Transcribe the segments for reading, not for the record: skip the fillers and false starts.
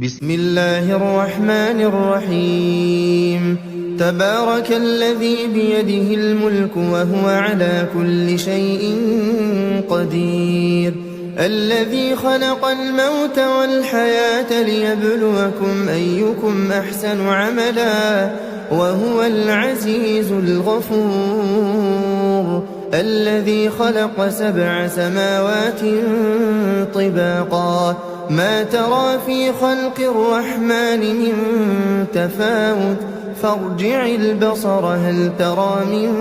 بسم الله الرحمن الرحيم تبارك الذي بيده الملك وهو على كل شيء قدير الذي خلق الموت والحياة ليبلوكم أيكم أحسن عملا وهو العزيز الغفور الذي خلق 7 سماوات طباقا ما ترى في خلق الرحمن من تفاوت فارجع البصر هل ترى من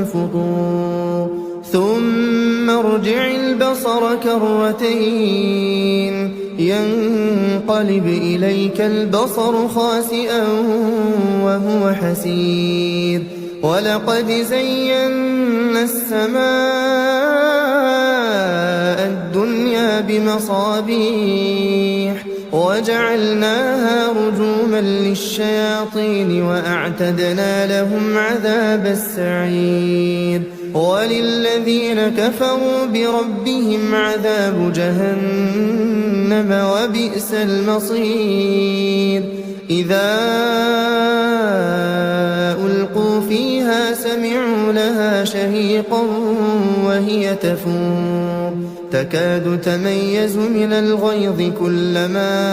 فطور ثم ارجع البصر كرتين ينقلب إليك البصر خاسئا وهو حسير ولقد زينا السماء الدنيا بمصابيح وجعلناها رجوما للشياطين وأعتدنا لهم عذاب السعير وللذين كفروا بربهم عذاب جهنم وبئس المصير إذا ألقوا فيها سمعوا لها شهيقا وهي تفور تكاد تميز من الغيظ كلما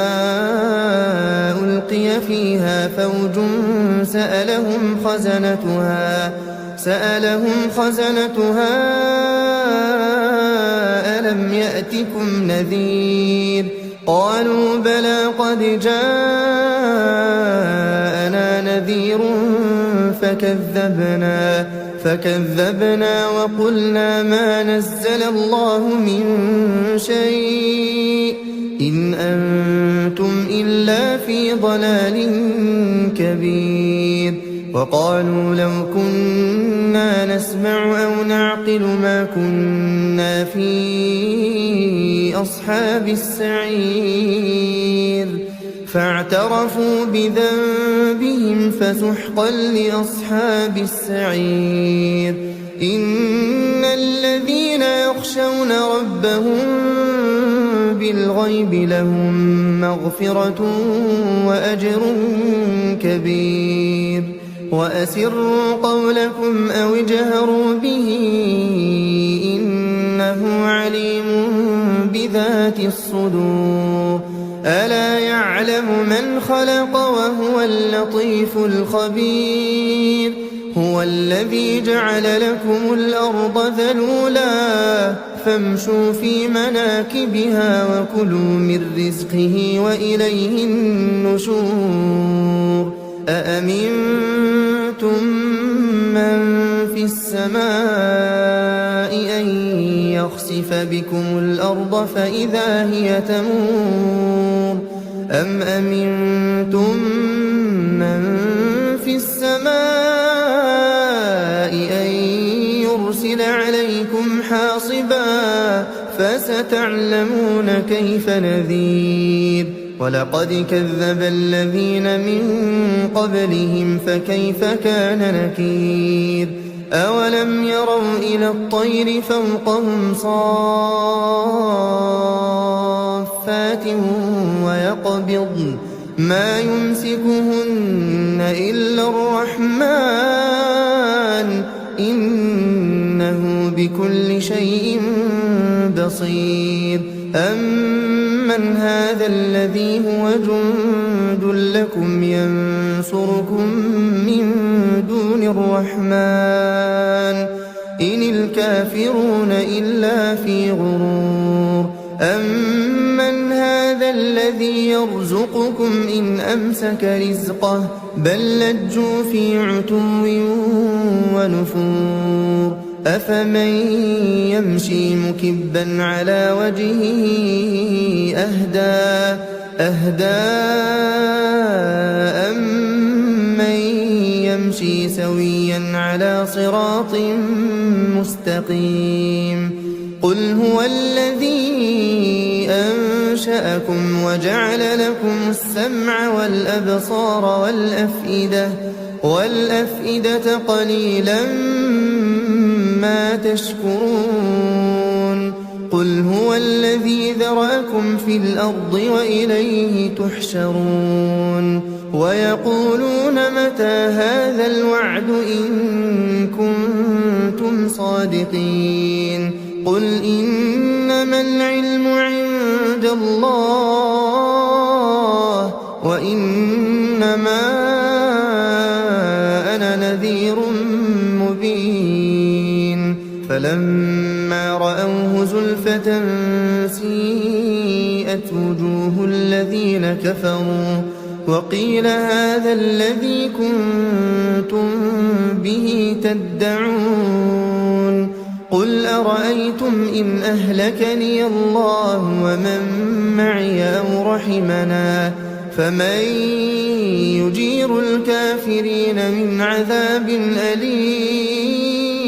ألقي فيها فوج سألهم خزنتها ألم يأتكم نذير قالوا بلى قد جاءنا نذير فكذبنا وقلنا ما نزل الله من شيء إن أنتم إلا في ضلال كبير وقالوا لو كنا نسمع أو نعقل ما كنا في أصحاب السعير فاعترفوا بذنبهم فسحقا لأصحاب السعير إن الذين يخشون ربهم بالغيب لهم مغفرة وأجر كبير وأسروا قولكم أو اجهروا به إنه عليم بذات الصدور ألا يعلم من خلق وهو اللطيف الخبير هو الذي جعل لكم الأرض ذلولا فامشوا في مناكبها وكلوا من رزقه وإليه النشور أأمنتم من في السماء أن يخسف بكم الأرض فإذا هي تمور أم أمنتم من في السماء أن يرسل عليكم حاصبا فستعلمون كيف نذير ولقد كذب الذين من قبلهم فكيف كان نكير أولم يروا إلى الطير فوقهم صافات ويقبضن ما يمسكهن إلا الرحمن إنه بكل شيء بصير أمن هذا الذي هو جند لكم ينصركم من دون الرحمن إن الكافرون إلا في غرور أمن هذا الذي يرزقكم إن أمسك رزقه بل لجوا في عتو ونفور أفمن يمشي مكبا على وجهه أهدى أمن يمشي سويا على صراط مستقيم قل هو الذي أنشأكم وجعل لكم السمع والأبصار والأفئدة قليلا ما تشكرون قل هو الذي ذرأكم في الأرض وإليه تحشرون ويقولون متى هذا الوعد إن كنتم صادقين قل إنما العلم عند الله وإنما أنا نذير مبين فلما رأوه زلفة سيئت وجوه الذين كفروا وقيل هذا الذي كنتم به تدعون قل أرأيتم إن أهلكني الله ومن معي أو رحمنا فمن يجير الكافرين من عذاب أليم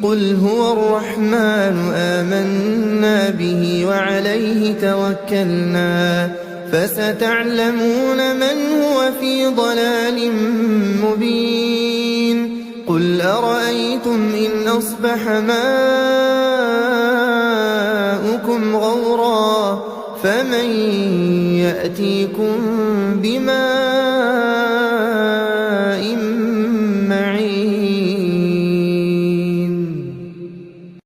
قل هو الرحمن آمنا به وعليه توكلنا فستعلمون من هو في ضلال مبين قل أرأيتم إن أصبح ماؤكم غورا فمن يأتيكم بماء